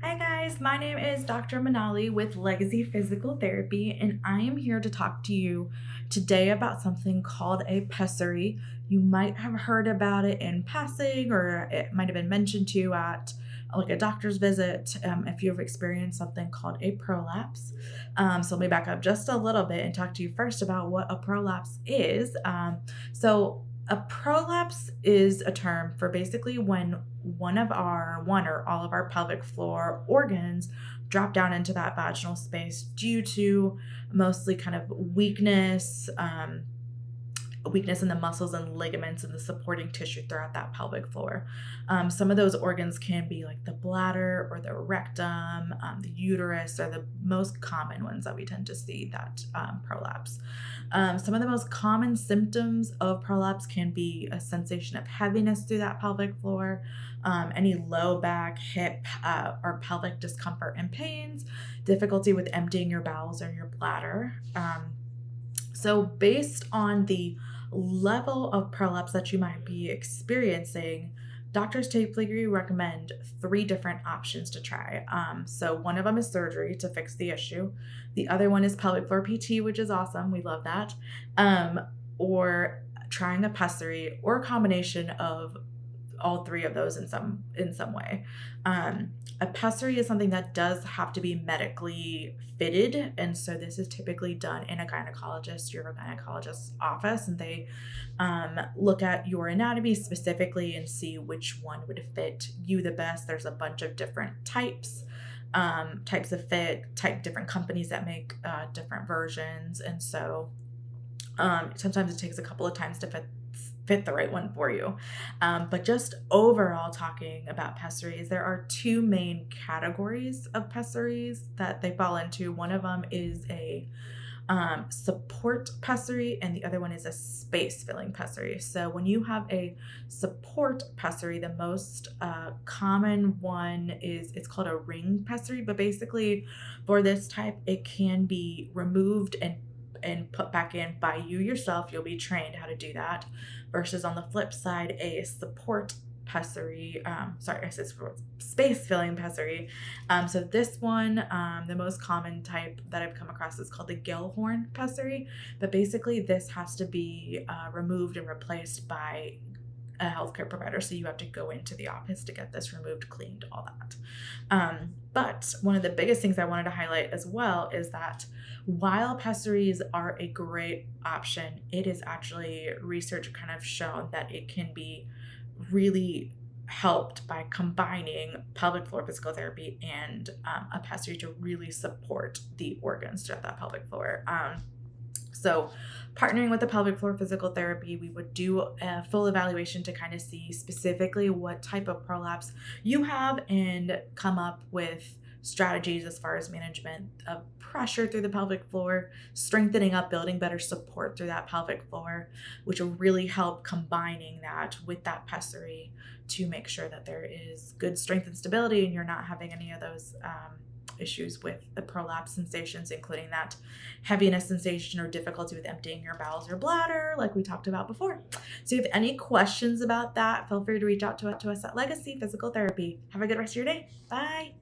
Hi guys, my name is Dr. Manali with Legacy Physical Therapy, and I am here to talk to you today about something called a pessary. You might have heard about it in passing, or it might have been mentioned to you at like a doctor's visit if you've experienced something called a prolapse. So let me back up just a little bit and talk to you first about what a prolapse is. So a prolapse is a term for basically when one or all of our pelvic floor organs drop down into that vaginal space due to mostly kind of weakness in the muscles and ligaments and the supporting tissue throughout that pelvic floor. Some of those organs can be like the bladder or the rectum, the uterus are the most common ones that we tend to see that prolapse. Some of the most common symptoms of prolapse can be a sensation of heaviness through that pelvic floor, any low back, hip, or pelvic discomfort and pains, difficulty with emptying your bowels or your bladder. So, based on the level of prolapse that you might be experiencing, doctors typically recommend three different options to try. So, one of them is surgery to fix the issue. The other one is pelvic floor PT, which is awesome. We love that. Um, or trying a pessary or a combination of all three of those in some way. A pessary is something that does have to be medically fitted, and so this is typically done in a urogynecologist's office, and they look at your anatomy specifically and see which one would fit you the best. There's a bunch of different types of fit, different companies that make different versions, and so sometimes it takes a couple of times to fit the right one for you. But just overall talking about pessaries, there are two main categories of pessaries that they fall into. One of them is a support pessary, and the other one is a space filling pessary. So when you have a support pessary, the most common one it's called a ring pessary, but basically for this type, it can be removed and put back in by you yourself. You'll be trained how to do that. Versus on the flip side, a support pessary, I said space filling pessary. So this one, the most common type that I've come across is called the Gellhorn pessary. But basically, this has to be removed and replaced by a healthcare provider. So you have to go into the office to get this removed, cleaned, all that. But one of the biggest things I wanted to highlight as well is that while pessaries are a great option, it is actually research kind of shown that it can be really helped by combining pelvic floor physical therapy and a pessary to really support the organs throughout that pelvic floor. So, partnering with the pelvic floor physical therapy, we would do a full evaluation to kind of see specifically what type of prolapse you have and come up with strategies as far as management of pressure through the pelvic floor, strengthening up, building better support through that pelvic floor, which will really help combining that with that pessary to make sure that there is good strength and stability and you're not having any of those issues with the prolapse sensations, including that heaviness sensation or difficulty with emptying your bowels or bladder, like we talked about before. So, if you have any questions about that, feel free to reach out to us at Legacy Physical Therapy. Have a good rest of your day. Bye.